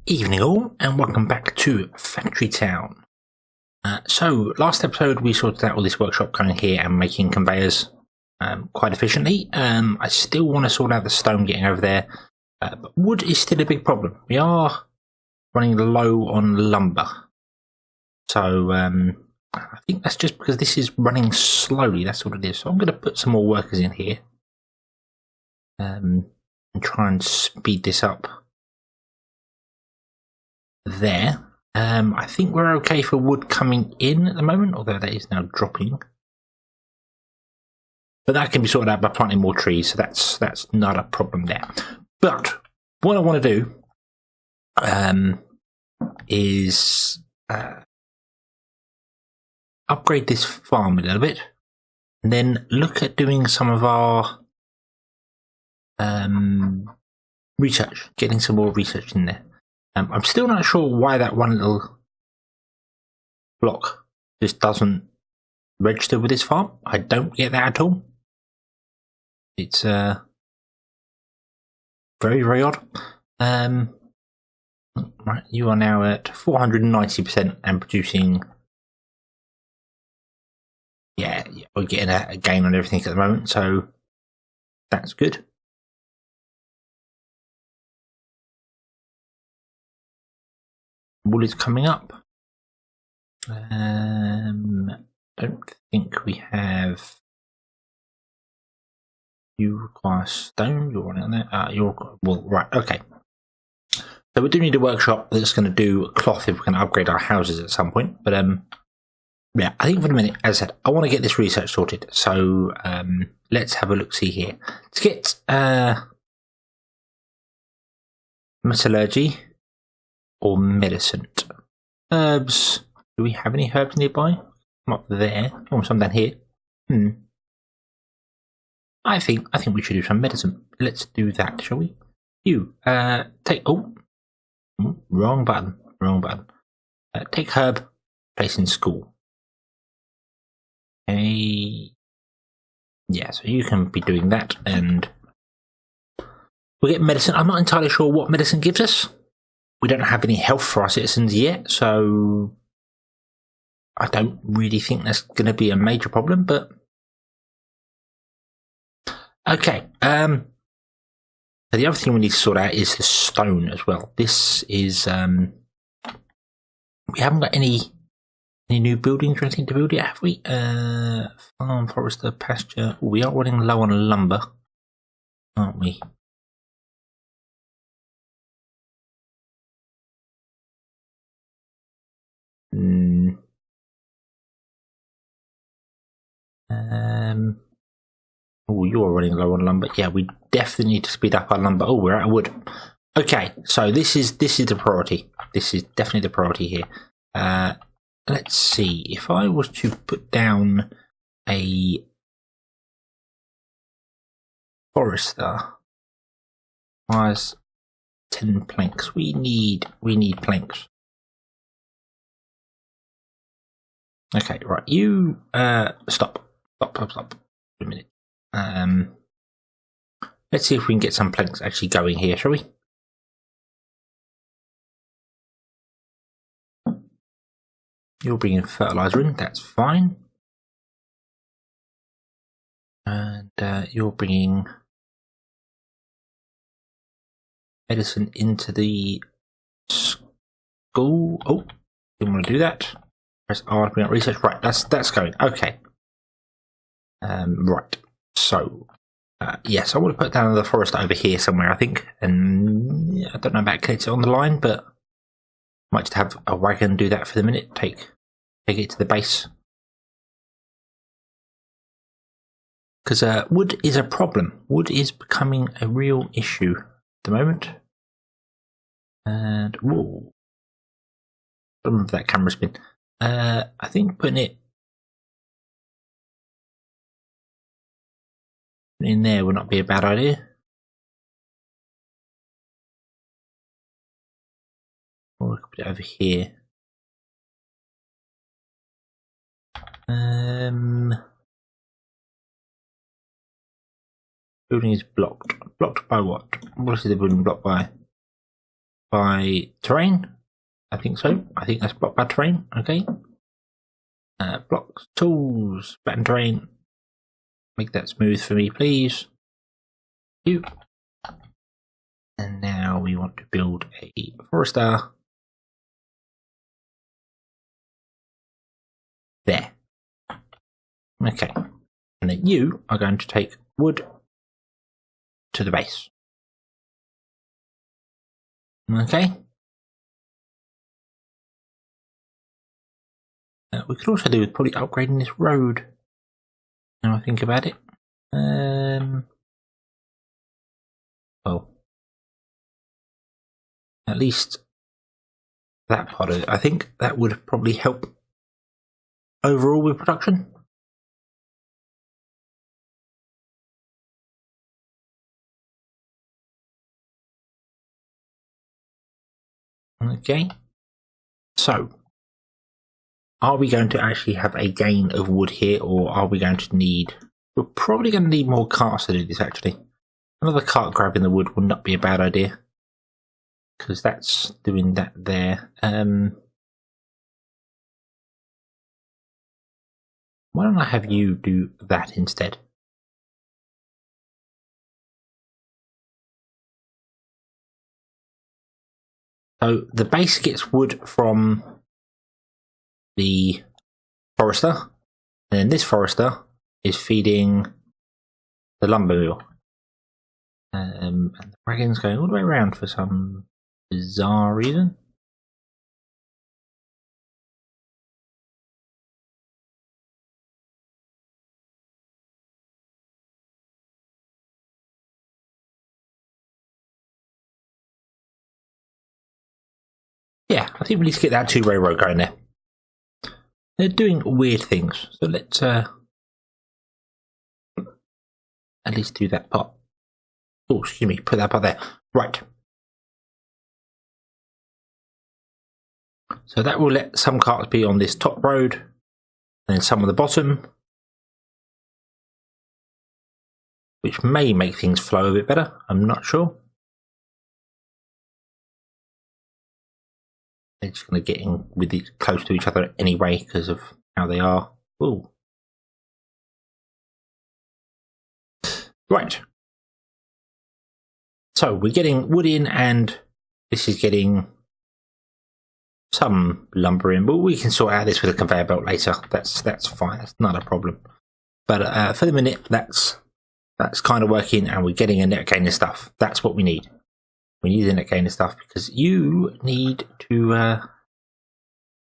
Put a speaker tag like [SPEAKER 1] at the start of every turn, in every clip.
[SPEAKER 1] Evening all, and welcome back to Factory Town. So last episode we sorted out all this workshop going here and making conveyors quite efficiently. I still want to sort out the stone getting over there, but wood is still a big problem. We are running low on lumber, so I think that's just because this is running slowly. That's what it is. So I'm going to put some more workers in here and try and speed this up. There. I think we're okay for wood coming in at the moment, although that is now dropping. But that can be sorted out by planting more trees, so that's not a problem there. But what I want to do is upgrade this farm a little bit, and then look at doing some of our research, getting some more research in there. I'm still not sure why that one little block just doesn't register with this farm. I don't get that at all. It's very, very odd. Right, you are now at 490% and producing. Yeah, we're getting a gain on everything at the moment, so that's good. Wool is coming up. Don't think we have. You require stone. You're running on there. Well, right. Okay. So we do need a workshop that's going to do cloth if we're going to upgrade our houses at some point. But yeah, I think for the minute, as I said, I want to get this research sorted. So let's have a look. See here. Let's get metallurgy. Or medicine. Herbs. Do we have any herbs nearby? I'm up there. Oh, some down here. I think we should do some medicine. Let's do that, shall we? You take. Oh, wrong button. Wrong button. Take herb. Place in school. Okay. Yeah, so you can be doing that, and we'll get medicine. I'm not entirely sure what medicine gives us. We don't have any health for our citizens yet, so I don't really think that's going to be a major problem, but okay. The other thing we need to sort out is the stone as well. This is we haven't got any new buildings or anything to build yet, have we? Farm, forester, pasture. We are running low on lumber, aren't we? Oh, you're running low on lumber. Yeah, we definitely need to speed up our lumber. Oh, we're out of wood. Okay, so this is the priority. This is definitely the priority here. Let's see. If I was to put down a forester, requires 10 planks. We need planks. Okay, right. You stop. Wait a minute. Let's see if we can get some planks actually going here, shall we? You're bringing fertilizer in, that's fine. And you're bringing medicine into the school. Oh, didn't want to do that. Press R to bring up research. Right, that's going. Okay. Right. So, yes, I want to put down the forest over here somewhere, I think. And I don't know about connecting it on the line, but I might just have a wagon do that for the minute. Take it to the base. Because wood is a problem. Wood is becoming a real issue at the moment. And whoa, I don't know if that camera's been. I think putting it in there would not be a bad idea. Or we could put it over here. Building is blocked. Blocked by what? What is the building blocked by? by terrain. I think so. I think that's blocked by terrain. Okay. Blocks, tools, flatten terrain. Make that smooth for me, please. You. And now we want to build a forester. There. Okay. And then you are going to take wood to the base. Okay. We could also do with probably upgrading this road. Now I think about it. Well, at least that part of it. I think that would probably help overall with production. Okay. So, are we going to actually have a gain of wood here, or are we going to need... We're probably going to need more carts to do this, actually. Another cart grabbing the wood would not be a bad idea, because that's doing that there. Why don't I have you do that instead? So the base gets wood from the forester, and then this forester is feeding the lumber mill. And the wagon's going all the way around for some bizarre reason. Yeah, I think we need to get that two-way road going there. They're doing weird things, so let's at least do that part. Oh, excuse me, put that part there. Right. So that will let some carts be on this top road, and then some on the bottom, which may make things flow a bit better. I'm not sure. They're just going to get in with it close to each other anyway because of how they are. Ooh. Right. So we're getting wood in, and this is getting some lumber in, but we can sort out this with a conveyor belt later. That's fine. That's not a problem. But for the minute, that's kind of working, and we're getting a net gain of stuff. That's what we need. We need a net gain of stuff because you need to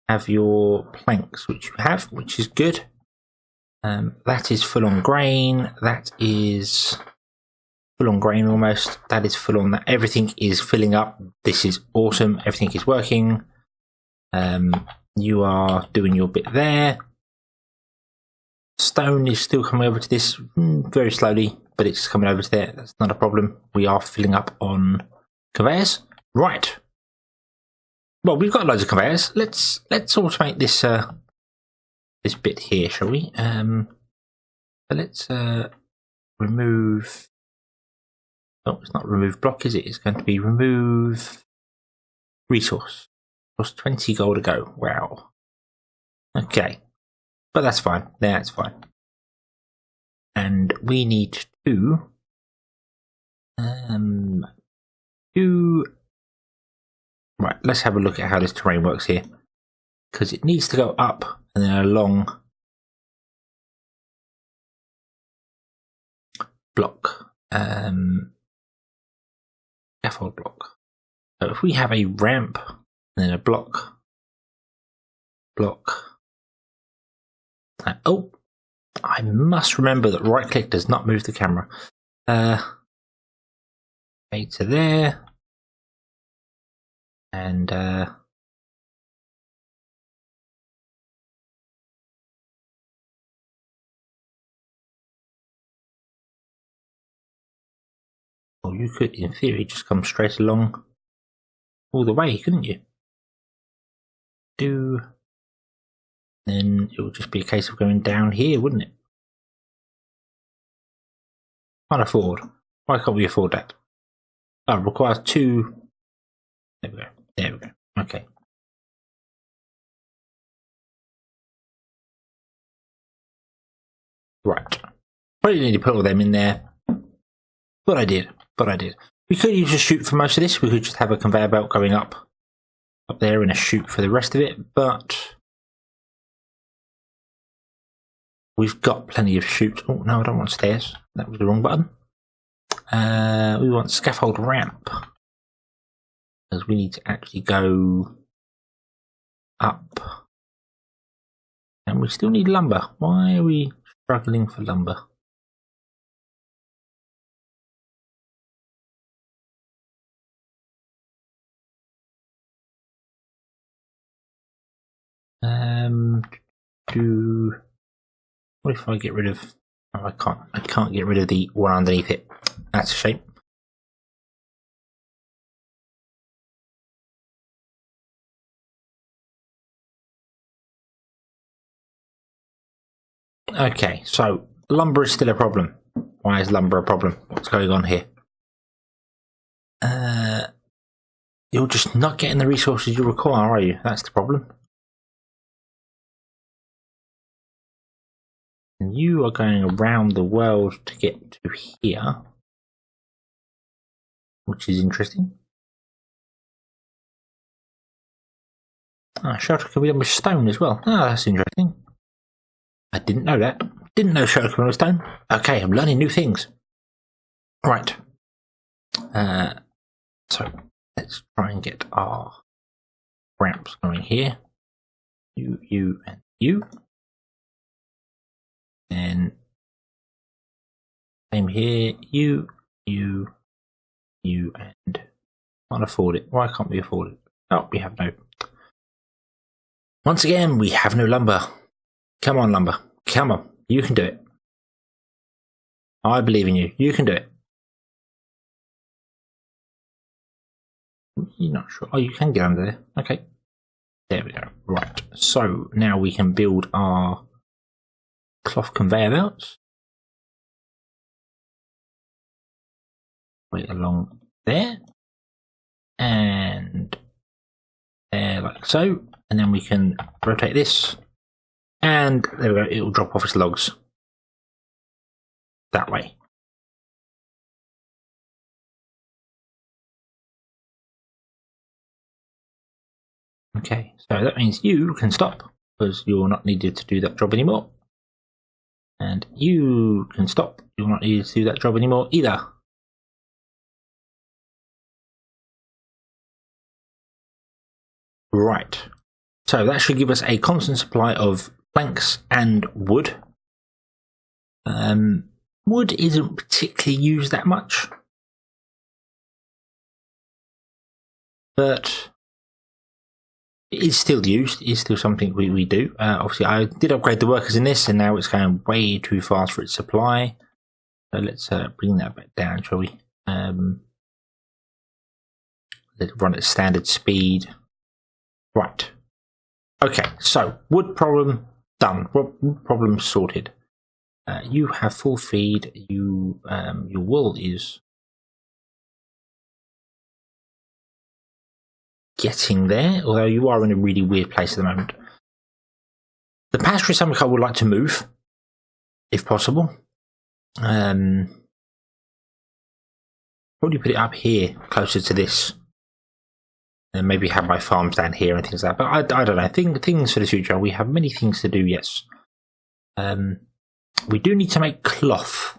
[SPEAKER 1] have your planks, which you have, which is good. That is full on grain. That is full on grain almost. That is full on that. Everything is filling up. This is awesome. Everything is working. You are doing your bit there. Stone is still coming over to this very slowly, but it's coming over to there. That's not a problem. We are filling up on conveyors. Right. Well, we've got loads of conveyors. Let's automate this this bit here, shall we? So let's remove. Oh, it's not remove block, is it? It's going to be remove resource. Cost 20 gold to go. Wow. Okay. But that's fine. That's fine. And we need to right, let's have a look at how this terrain works here. Because it needs to go up and then along block. Scaffold block. So if we have a ramp and then a block. Oh, I must remember that right click does not move the camera. Okay, to there. And well, you could, in theory, just come straight along all the way, couldn't you? Then it would just be a case of going down here, wouldn't it? Can't afford. Why can't we afford that? Oh, it requires two There we go. There we go. Okay. Right. Probably need to put all them in there. But I did. We could use a chute for most of this. We could just have a conveyor belt going up there and a chute for the rest of it. But we've got plenty of chutes. Oh, no, I don't want stairs. That was the wrong button. We want scaffold ramp. Because we need to actually go up. And we still need lumber. Why are we struggling for lumber? What if I get rid of... Oh, I can't get rid of the one underneath it. That's a shame. Okay, so lumber is still a problem. Why is lumber a problem? What's going on here? You're just not getting the resources you require, are you? That's the problem. And you are going around the world to get to here, which is interesting. Shelter can be done with stone as well. That's interesting. I didn't know that. Didn't know shelter can be done with stone. Okay, I'm learning new things. Right. So let's try and get our ramps going here. You, and you. And same here. You, and can't afford it. Why can't we afford it? Oh, we have no. Once again, we have no lumber. Come on, lumber. Come on. You can do it. I believe in you. You can do it. You're not sure. Oh, you can get under there. Okay. There we go. Right. So now we can build our cloth conveyor belts. Right along there. And there, like so. And then we can rotate this. And there we go. It will drop off its logs. That way. Okay, so that means you can stop because you're not needed to do that job anymore. And you can stop. You're not needed to do that job anymore either. Right. So that should give us a constant supply of planks and wood. Wood isn't particularly used that much. But it is still used. It is still something we do. Obviously, I did upgrade the workers in this, and now it's going way too fast for its supply. So let's bring that back down, shall we? Let's run at standard speed. Right. Okay, so wood problem done. Wood problem sorted. You have full feed. Your wool is getting there, although you are in a really weird place at the moment. The pasture is something I would like to move, if possible. Probably put it up here, closer to this. And maybe have my farms down here and things like that. But I don't know. Things for the future. We have many things to do, yes. We do need to make cloth.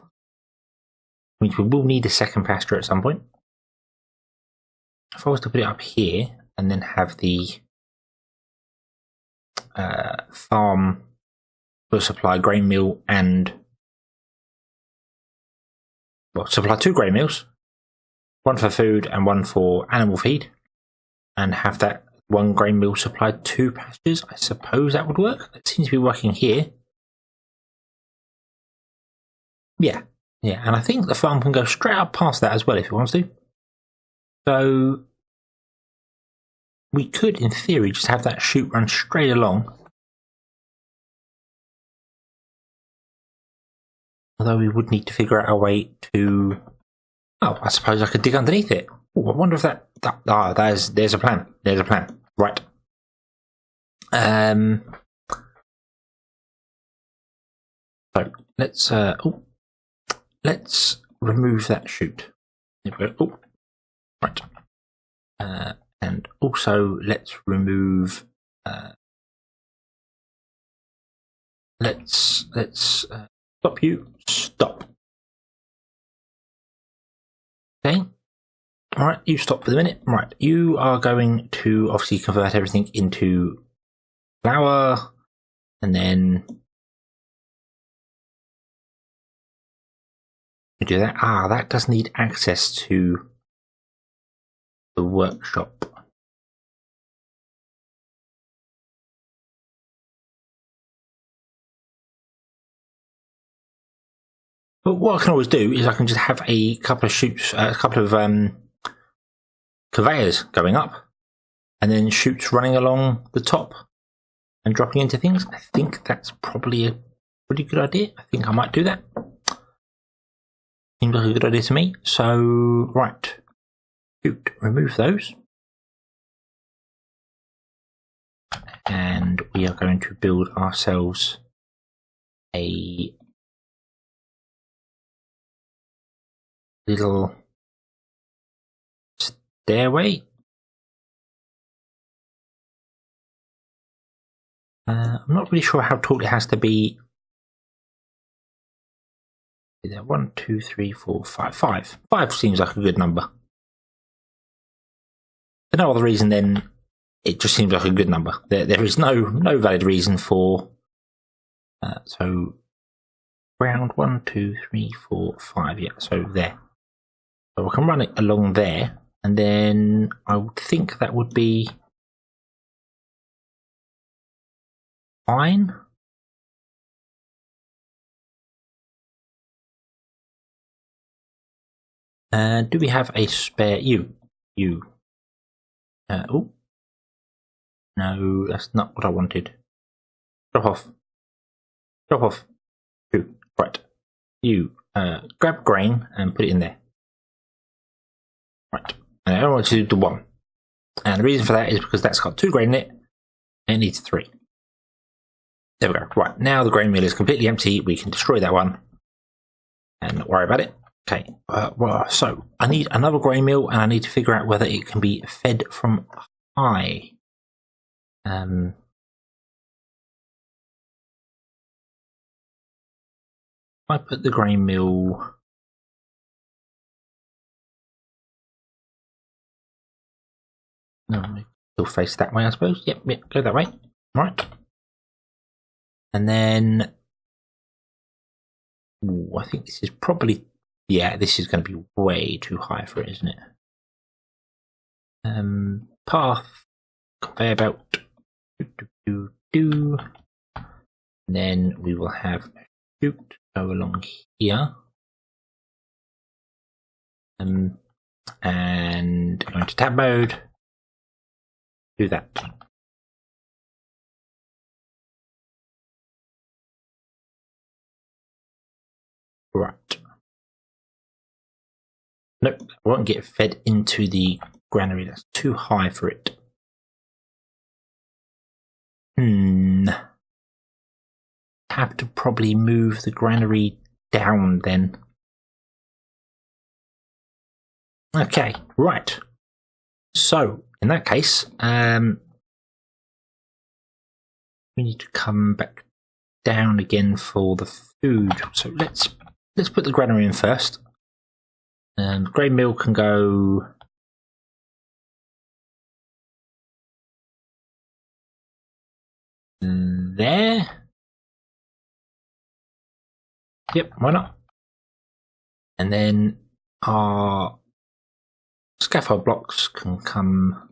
[SPEAKER 1] Which we will need a second pasture at some point. If I was to put it up here and then have the farm will supply grain mill and supply 2 grain mills, one for food and one for animal feed, and have that 1 grain mill supply 2 pastures. I suppose that would work. It seems to be working here. Yeah, and I think the farm can go straight up past that as well if it wants to. So we could, in theory, just have that chute run straight along. Although we would need to figure out a way to... Oh, I suppose I could dig underneath it. Ooh, I wonder if there's a plan. There's a plan. Right. So let's remove that chute. There we go. Oh, right. And also let's remove. Let's stop you. Stop. Okay. All right, you stop for the minute. Right, you are going to obviously convert everything into flour, and then you do that. Ah, that does need access to the workshop. But what I can always do is I can just have a couple of chutes, a couple of conveyors going up, and then chutes running along the top and dropping into things. I think that's probably a pretty good idea. I think I might do that. Seems like a good idea to me. So, right, chute, remove those. And we are going to build ourselves a little stairway. I'm not really sure how tall it has to be. There, 1, 2, 3, 4, 5. 5. 5 seems like a good number. For no other reason, then it just seems like a good number. There is no valid reason for. So round 1, 2, 3, 4, 5. Yeah, so there. So I can run it along there, and then I would think that would be fine. Do we have a spare you? Oh. No, that's not what I wanted. Drop off. Drop off. Two. Right. You grab grain and put it in there. Right. And I don't want to do the 1. And the reason for that is because that's got 2 grain in it, and it needs 3. There we go. Right. Now the grain mill is completely empty. We can destroy that one and not worry about it. Okay. So I need another grain mill, and I need to figure out whether it can be fed from high. I put the grain mill. No, still face that way, I suppose. Yep, go that way. Right. And then, I think this is probably, yeah, this is going to be way too high for it, isn't it? Path, conveyor belt. And then we will have a chute go along here. And go into tab mode. Do that. Right. Nope, I won't get fed into the granary. That's too high for it. Have to probably move the granary down then. Okay, right. So in that case, we need to come back down again for the food. So let's put the granary in first. And grain mill can go there. Yep, why not? And then our scaffold blocks can come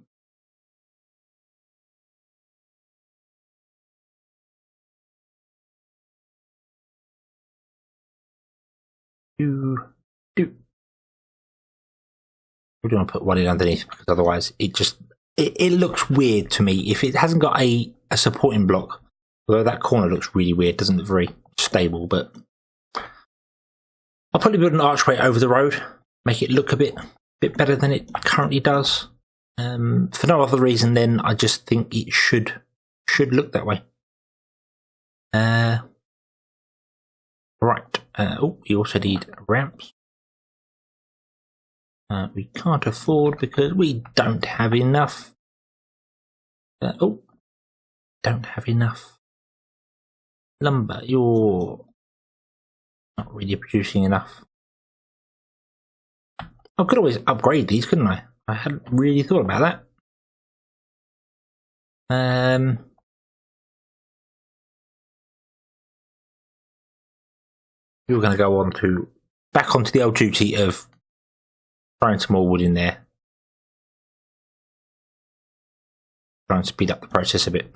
[SPEAKER 1] do. We don't want to put one in underneath because otherwise it looks weird to me if it hasn't got a supporting block. Although that corner looks really weird, doesn't look very stable, but I'll probably build an archway over the road, make it look a bit bit better than it currently does. For no other reason than I just think it should look that way. Right. We also need ramps. We can't afford because we don't have enough. Don't have enough lumber. You're not really producing enough. I could always upgrade these, couldn't I? I hadn't really thought about that. You're going to go on back onto the old duty of throwing some more wood in there. Try and speed up the process a bit.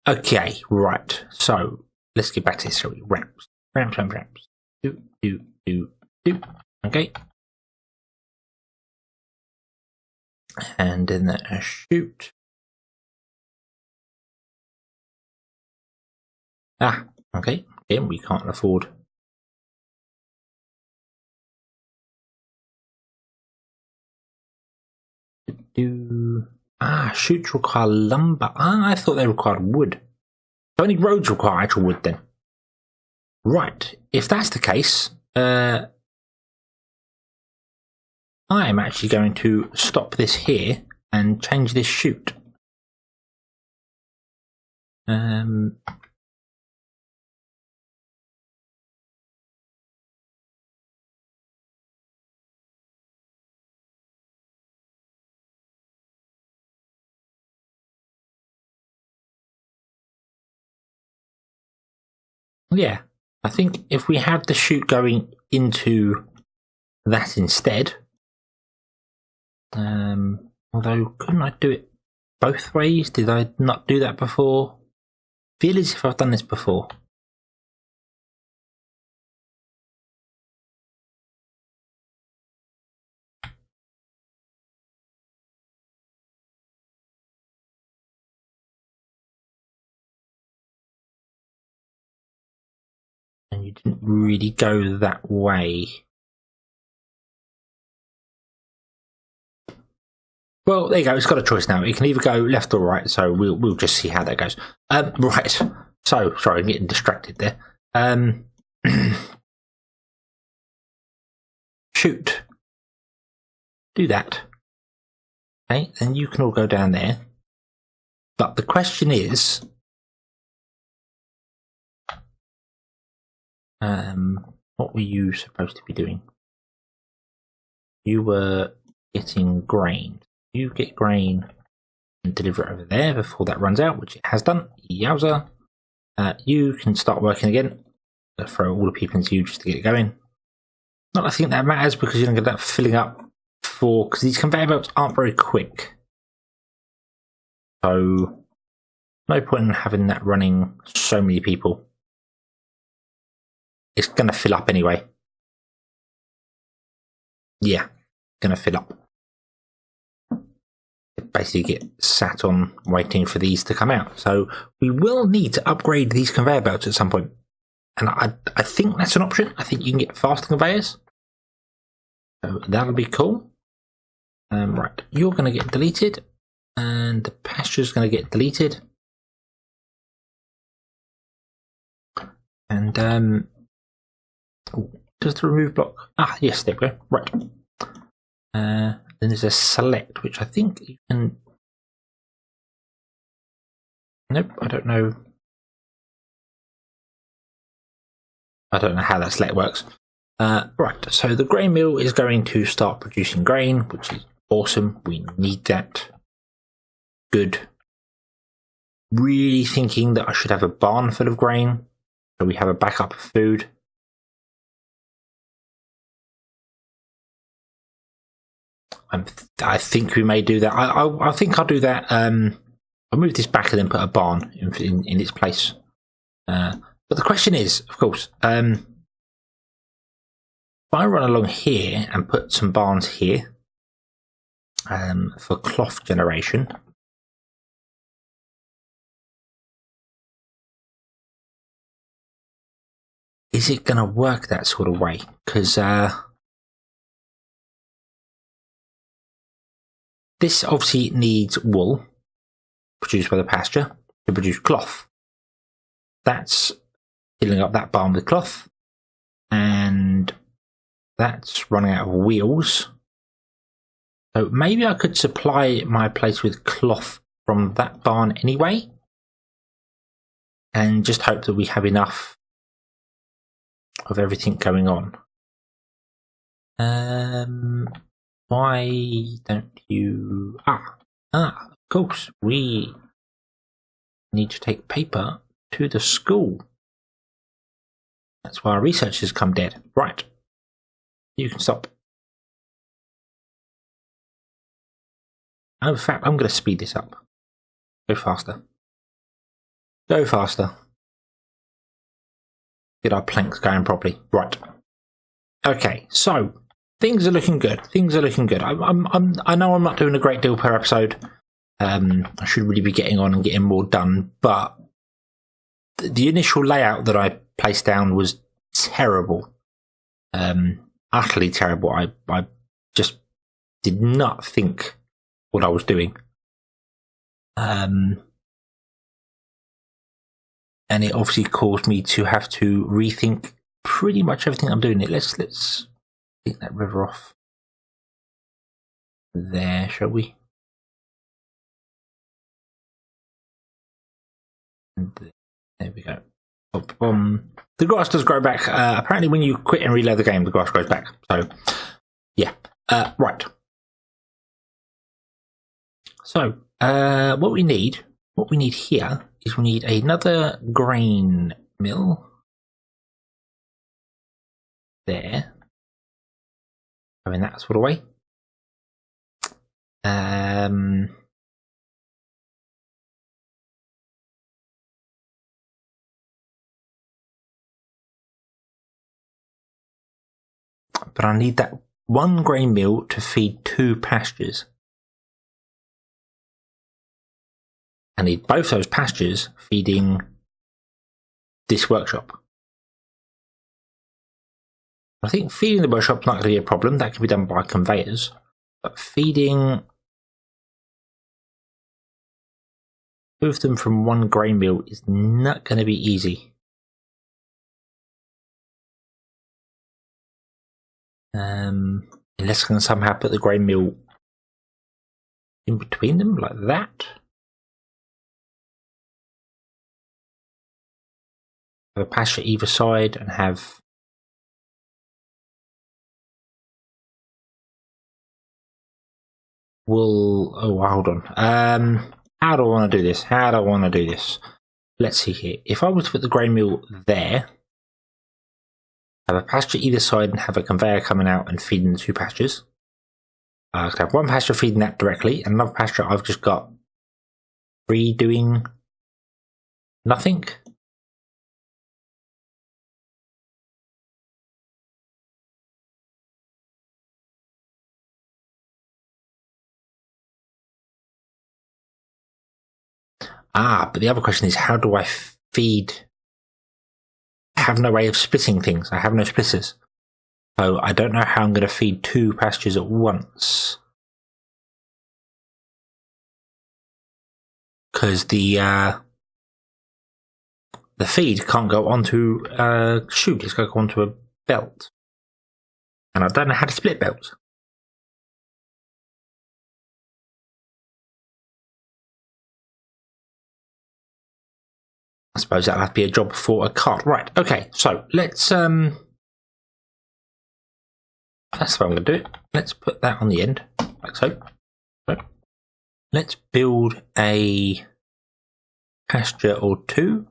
[SPEAKER 1] Okay, right. So let's get back to this. So ramps. Do. Okay. And then a chute. Okay. Again, we can't afford. Chutes require lumber. I thought they required wood. So only roads require actual wood then. Right. If that's the case, I am actually going to stop this here and change this chute. Yeah, I think if we have the chute going into that instead, although couldn't I do it both ways? Did I not do that before? Feel as if I've done this before. And you didn't really go that way. Well, there you go. It's got a choice now. It can either go left or right. So we'll just see how that goes. Right. So sorry, I'm getting distracted there. Chute. Do that. Okay, then you can all go down there. But the question is, what were you supposed to be doing? You were getting grain. You get grain and deliver it over there before that runs out, which it has done. Yowza. You can start working again. I'll throw all the people into you just to get it going. Not I think that matters because you're going to get that filling up because these conveyor belts aren't very quick. So no point in having that running so many people. It's going to fill up anyway. Yeah, going to fill up. Basically get sat on waiting for these to come out. So we will need to upgrade these conveyor belts at some point. And I think that's an option. I think you can get faster conveyors. So that'll be cool. Right, you're going to get deleted. And the pasture's going to get deleted. And does the remove block? Yes, there we go. Right. Then there's a select, which I think you can. Nope, I don't know. I don't know how that select works. Right, so the grain mill is going to start producing grain, which is awesome. We need that. Good. Really thinking that I should have a barn full of grain, so we have a backup of food. I think we may do that. I think I'll do that. I'll move this back and then put a barn in its place. But the question is, of course, if I run along here and put some barns here for cloth generation, is it going to work that sort of way? Because this obviously needs wool produced by the pasture to produce cloth. That's filling up that barn with cloth, and that's running out of wheels. So maybe I could supply my place with cloth from that barn anyway, and just hope that we have enough of everything going on. Why don't you... of course, we need to take paper to the school. That's why our research has come dead. Right. You can stop. Oh, in fact, I'm going to speed this up. Go faster. Go faster. Get our planks going properly. Right. Okay, so things are looking good. Things are looking good. I know I'm not doing a great deal per episode. I should really be getting on and getting more done, but the initial layout that I placed down was terrible. Utterly terrible. I just did not think what I was doing. And it obviously caused me to have to rethink pretty much everything I'm doing. Let's take that river off there, shall we? And there we go. The grass does grow back. Apparently when you quit and reload the game, the grass grows back. So, yeah. Right. So, what we need here is we need another grain mill. There. Going that sort of way. But I need that one grain mill to feed 2 pastures. I need both those pastures feeding this workshop. I think feeding the workshop's not going to be a problem. That can be done by conveyors. But feeding two of them from one grain mill is not going to be easy. Unless I can somehow put the grain mill in between them like that. Have a pasture either side and have wool. Oh, hold on. How do I want to do this? Let's see here. If I was to put the grain mill there, have a pasture either side and have a conveyor coming out and feeding the 2 pastures. I could have one pasture feeding that directly, and another pasture I've just got free doing nothing. But the other question is, how do I feed? I have no way of splitting things. I have no splitters. So I don't know how I'm going to feed 2 pastures at once. Because the feed can't go onto a chute. It's got to go onto a belt. And I don't know how to split belts. I suppose that'll have to be a job for a cart. Right, okay, so let's that's what I'm going to do. Let's put that on the end, like so. Let's build a pasture or 2.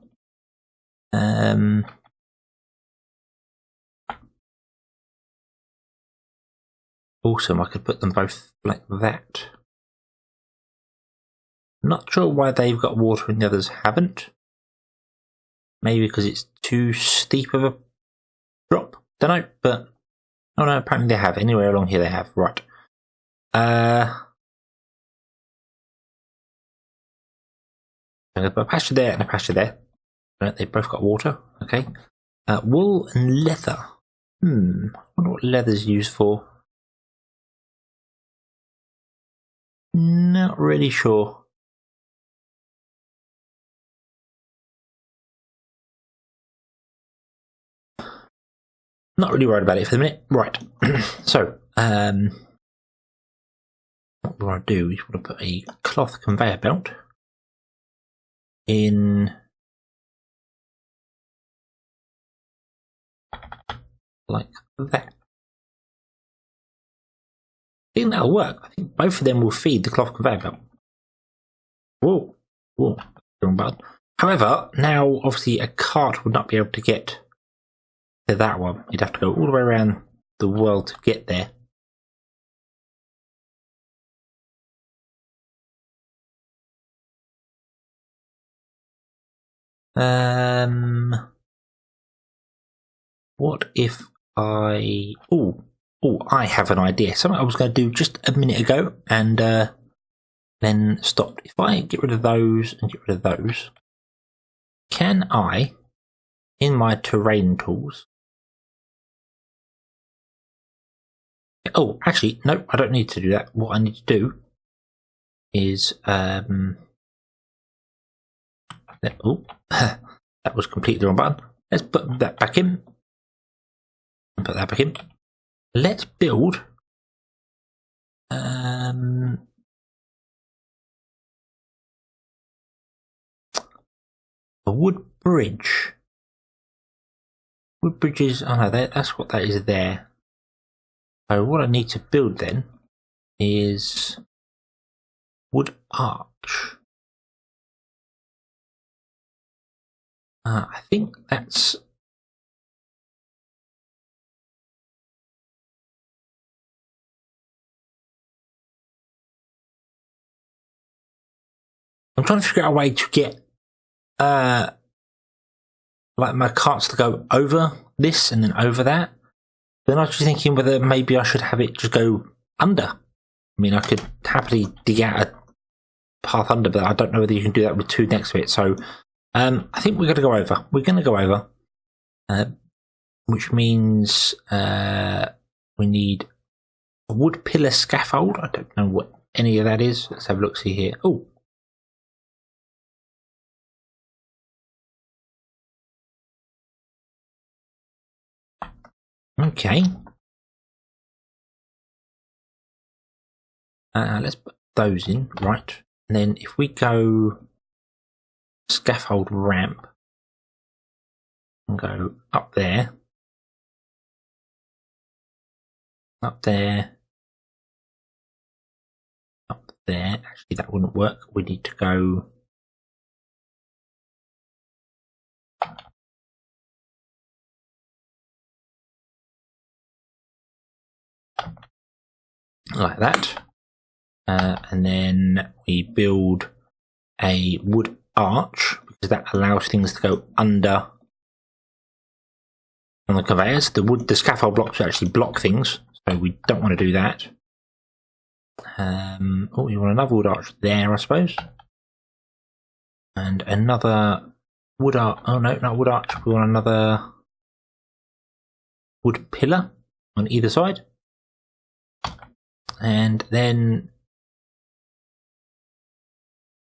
[SPEAKER 1] Awesome, I could put them both like that. Not sure why they've got water and the others haven't. Maybe because it's too steep of a drop. Don't know, but oh no, apparently they have. Anywhere along here they have. Right. I'm going to put a pasture there and a pasture there. Right, they've both got water. Okay. Wool and leather. I wonder what leather's used for. Not really sure. Not really worried about it for the minute. Right. So, what we want to do is we want to put a cloth conveyor belt in like that. I think that'll work. I think both of them will feed the cloth conveyor belt. Whoa, whoa, wrong button. However, now obviously a cart would not be able to get to that one. You'd have to go all the way around the world to get there. What if I... Oh, I have an idea. Something I was going to do just a minute ago and then stopped. If I get rid of those and get rid of those, can I, in my terrain tools... Oh, actually, no, I don't need to do that. What I need to do is... Oh, that was completely the wrong button. Let's put that back in. And put that back in. Let's build a wood bridge. Wood bridges, oh no, that's what that is there. So what I need to build then is wood arch. I think that's... I'm trying to figure out a way to get like my carts to go over this and then over that. Then I was just thinking whether maybe I should have it just go under. I mean, I could happily dig out a path under, but I don't know whether you can do that with two next to it. So I think we're going to go over. We're going to go over, which means we need a wood pillar scaffold. I don't know what any of that is. Let's have a look, see here. Oh. Okay. Let's put those in, right. And then if we go scaffold ramp and go up there, up there, up there. Actually, that wouldn't work. We need to go like that. And then we build a wood arch because that allows things to go under on the conveyors. The scaffold blocks actually block things, so we don't want to do that. Oh, you want another wood arch there, I suppose, and another wood arch. Oh no, not wood arch. We want another wood pillar on either side, and then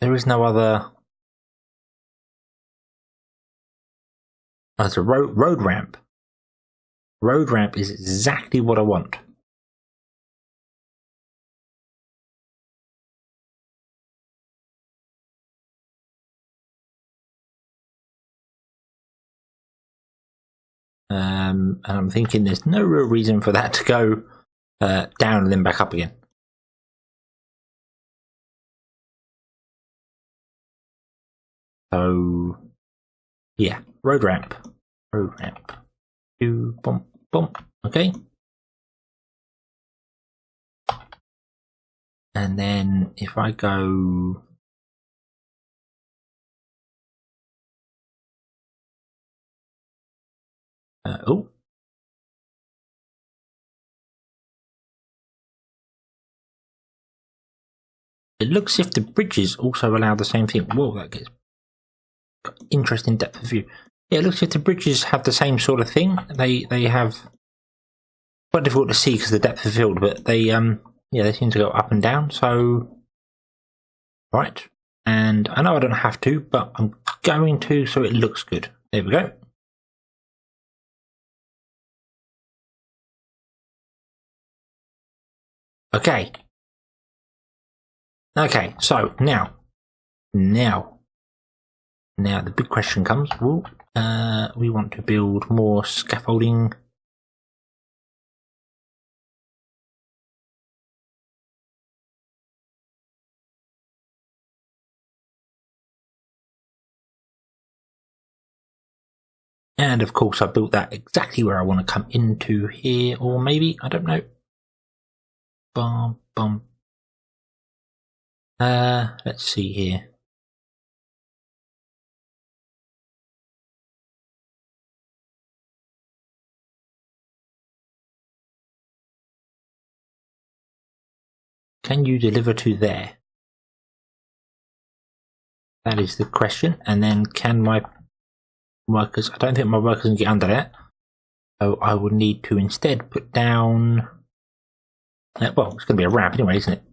[SPEAKER 1] there is no other. Oh, it's a road ramp. Road ramp is exactly what I want. And I'm thinking there's no real reason for that to go down and then back up again. So, yeah, road ramp. Road ramp. Bump, bump. Okay. And then if I go... oh. It looks as if the bridges also allow the same thing. Whoa, that gets interesting depth of view. Yeah, it looks as if the bridges have the same sort of thing. They have quite difficult to see because of the depth of field, but they yeah, they seem to go up and down. So Right. And I know I don't have to, but I'm going to so it looks good. There we go. Okay. Okay, so now the big question comes. Well, we want to build more scaffolding. And of course I built that exactly where I want to come into here, or maybe, I don't know. Bum, bum. Let's see here. Can you deliver to there? That is the question. And then can my workers, I don't think my workers can get under that. So I would need to instead put down, well, it's going to be a ramp anyway, isn't it?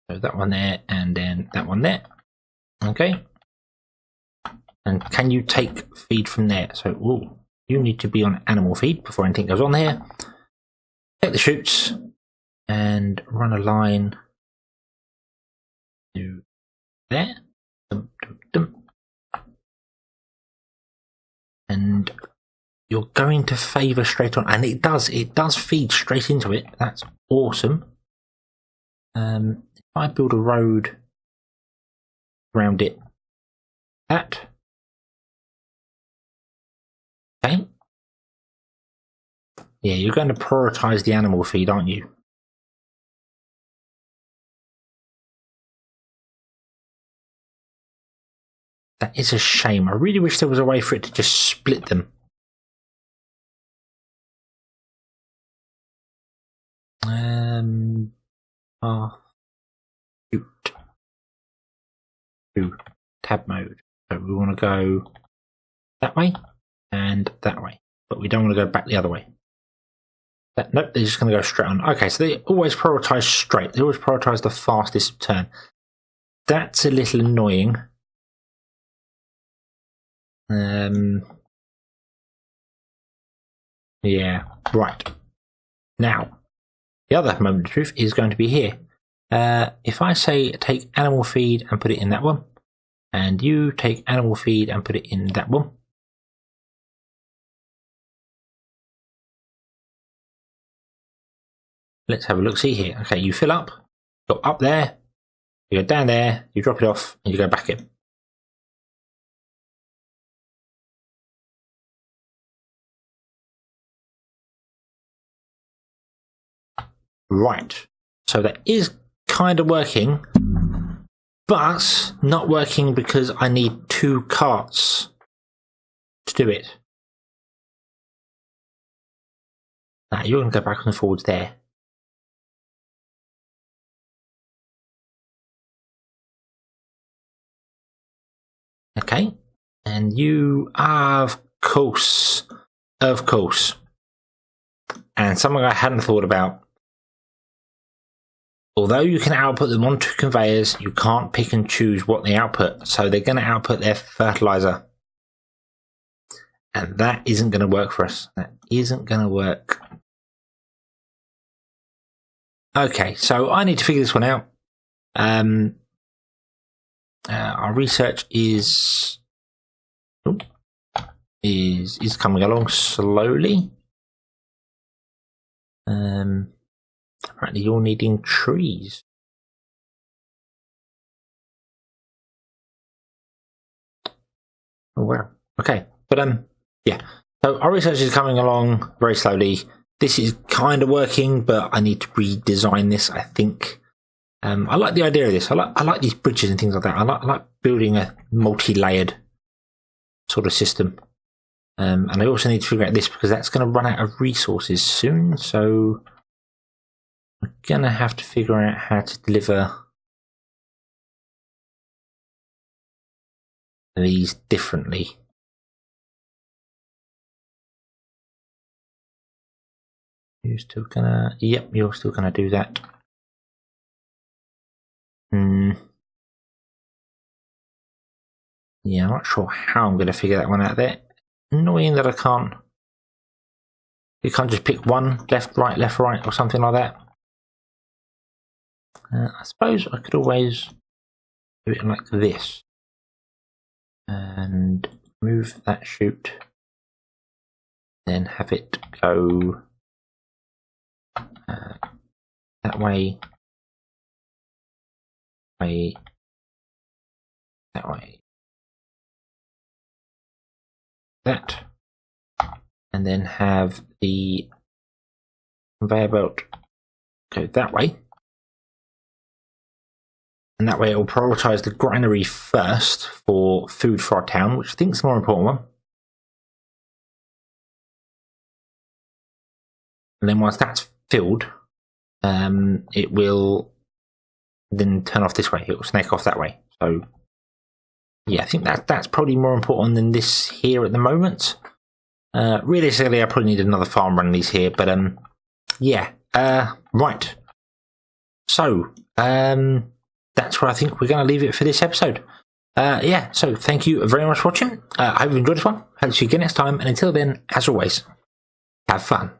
[SPEAKER 1] So that one there, and then that one there. Okay. And can you take feed from there? So, ooh, you need to be on animal feed before anything goes on there. Take the chutes and run a line to there. Dum, dum, dum. And you're going to favour straight on, and it does feed straight into it. That's awesome. If I build a road around it, that. Okay. Yeah, you're going to prioritise the animal feed, aren't you? That is a shame. I really wish there was a way for it to just split them. Shoot. To tab mode. So we want to go that way and that way, but we don't want to go back the other way. Nope, they're just going to go straight on. Okay, so they always prioritise straight. They always prioritise the fastest turn. That's a little annoying. Yeah, right. Now, the other moment of truth is going to be here. If I say take animal feed and put it in that one, and you take animal feed and put it in that one. Let's have a look, see here. Okay, you fill up, go up there, you go down there, you drop it off, and you go back in. Right, so that is kind of working, but not working because I need 2 carts to do it. Now you're going to go back and forwards there. Okay, and you are, of course, and something I hadn't thought about. Although you can output them onto conveyors, you can't pick and choose what they output, so they're going to output their fertilizer. And that isn't going to work for us. That isn't going to work. Okay, so I need to figure this one out. Our research is coming along slowly. Apparently you're needing trees. Oh wow. Okay, but yeah. So our research is coming along very slowly. This is kind of working, but I need to redesign this, I think. I like the idea of this. I like these bridges and things like that. I like building a multi-layered sort of system. And I also need to figure out this because that's going to run out of resources soon. So we're going to have to figure out how to deliver these differently. You're still gonna, yep, you're still gonna do that. Yeah, I'm not sure how I'm going to figure that one out there. Annoying that I can't. You can't just pick one, left, right, or something like that. I suppose I could always do it like this. And move that chute. Then have it go that way, that way, that, and then have the conveyor belt go that way, and that way it will prioritise the granary first for food for our town, which I think is the more important one. And then once that's filled, it will then turn off this way. It will snake off that way. So yeah, I think that's probably more important than this here at the moment. Realistically, I probably need another farm running these here, but yeah, right. So that's where I think we're going to leave it for this episode. Yeah, so thank you very much for watching. I hope you enjoyed this one. Hope to see you again next time, and until then, as always, have fun.